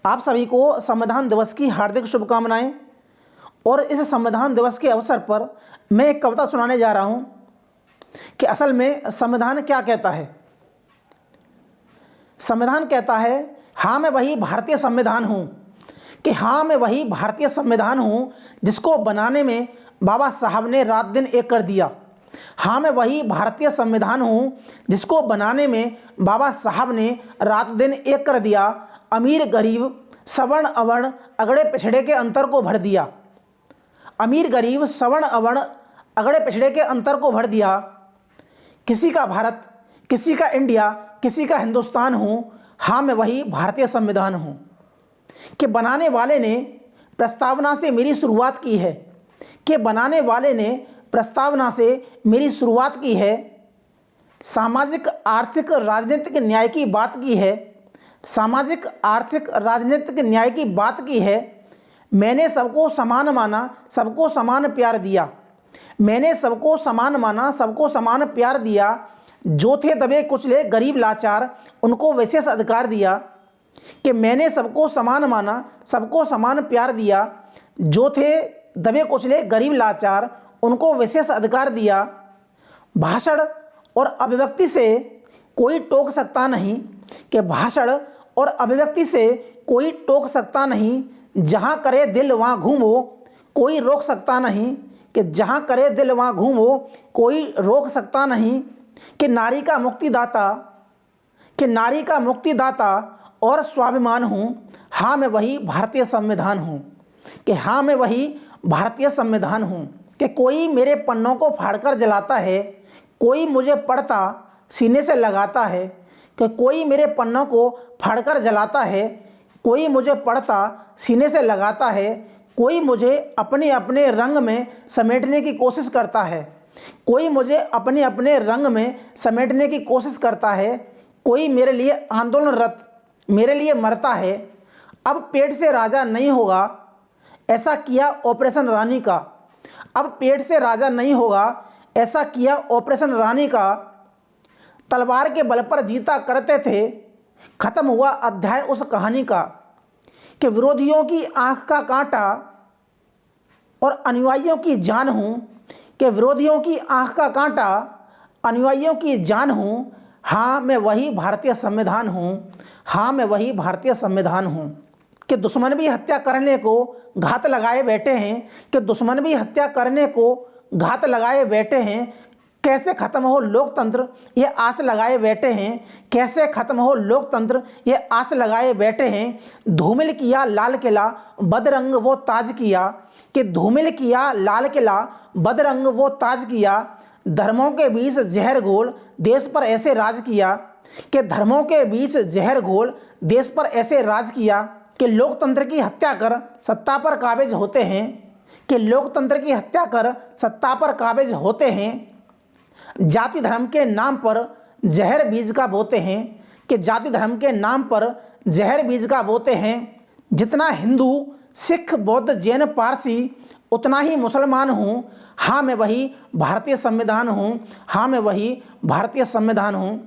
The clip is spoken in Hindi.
आप सभी को संविधान दिवस की हार्दिक शुभकामनाएं। और इस संविधान दिवस के अवसर पर मैं एक कविता सुनाने जा रहा हूं कि असल में संविधान क्या कहता है। संविधान कहता है, हाँ मैं वही भारतीय संविधान हूं, कि हाँ मैं वही भारतीय संविधान हूं जिसको बनाने में बाबा साहब ने रात दिन एक कर दिया। हाँ मैं वही भारतीय संविधान हूं जिसको बनाने में बाबा साहब ने रात दिन एक कर दिया। अमीर गरीब सवर्ण अवर्ण अगड़े पिछड़े के अंतर को भर दिया। अमीर गरीब सवर्ण अवर्ण अगड़े पिछड़े के अंतर को भर दिया। किसी का भारत, किसी का इंडिया, किसी का हिंदुस्तान हूँ, हाँ मैं वही भारतीय संविधान हूँ। कि बनाने वाले ने प्रस्तावना से मेरी शुरुआत की है, कि बनाने वाले ने प्रस्तावना से मेरी शुरुआत की है। सामाजिक आर्थिक राजनीतिक न्याय की बात की है, सामाजिक आर्थिक राजनीतिक न्याय की बात की है। मैंने सबको समान माना, सबको समान प्यार दिया। मैंने सबको समान माना, सबको समान प्यार दिया। जो थे दबे कुचले गरीब लाचार, उनको विशेष अधिकार दिया। कि मैंने सबको समान माना, सबको समान प्यार दिया। जो थे दबे कुचले गरीब लाचार, उनको विशेष अधिकार दिया। भाषण और अभिव्यक्ति से कोई टोक सकता नहीं, कि भाषण और अभिव्यक्ति से कोई टोक सकता नहीं। जहाँ करे दिल वहाँ घूमो, कोई रोक सकता नहीं। कि जहाँ करे दिल वहाँ घूमो, कोई रोक सकता नहीं। कि नारी का मुक्तिदाता, कि नारी का मुक्तिदाता और स्वाभिमान हूँ, हाँ मैं वही भारतीय संविधान हूँ। कि हाँ मैं वही भारतीय संविधान हूँ। कि कोई मेरे पन्नों को फाड़कर जलाता है, कोई मुझे पढ़ता सीने से लगाता है। कि कोई मेरे पन्नों को फाड़कर जलाता है, कोई मुझे पढ़ता सीने से लगाता है। कोई मुझे अपने अपने रंग में समेटने की कोशिश करता है, कोई मुझे अपने अपने रंग में समेटने की कोशिश करता है। कोई मेरे लिए आंदोलनरत, मेरे लिए मरता है। अब पेट से राजा नहीं होगा, ऐसा किया ऑपरेशन रानी का। अब पेट से राजा नहीं होगा, ऐसा किया ऑपरेशन रानी का। तलवार के बल पर जीता करते थे, खत्म हुआ अध्याय उस कहानी का। कि विरोधियों की आंख का कांटा और अनुयायियों की जान हूँ। कि विरोधियों की आंख का कांटा, अनुयायियों की जान हूँ, हाँ मैं वही भारतीय संविधान हूँ। हाँ मैं वही भारतीय संविधान हूँ। कि दुश्मन भी हत्या करने को घात लगाए बैठे हैं, कि दुश्मन भी हत्या करने को घात लगाए बैठे हैं। कैसे खत्म हो लोकतंत्र ये आस लगाए बैठे हैं, कैसे खत्म हो लोकतंत्र ये आस लगाए बैठे हैं। धूमिल किया लाल किला बदरंग वो ताज किया। कि धूमिल किया लाल किला बदरंग वो ताज किया। धर्मों के बीच जहर घोल देश पर ऐसे राज किया। कि धर्मों के बीच जहर घोल देश पर ऐसे राज किया। कि लोकतंत्र की हत्या कर सत्ता पर काबिज होते हैं। कि लोकतंत्र की हत्या कर सत्ता पर काबिज होते हैं। जाति धर्म के नाम पर जहर बीज का बोते हैं। कि जाति धर्म के नाम पर जहर बीज का बोते हैं। जितना हिंदू सिख बौद्ध जैन पारसी, उतना ही मुसलमान हूँ, हाँ मैं वही भारतीय संविधान हूँ। हाँ मैं वही भारतीय संविधान हूँ।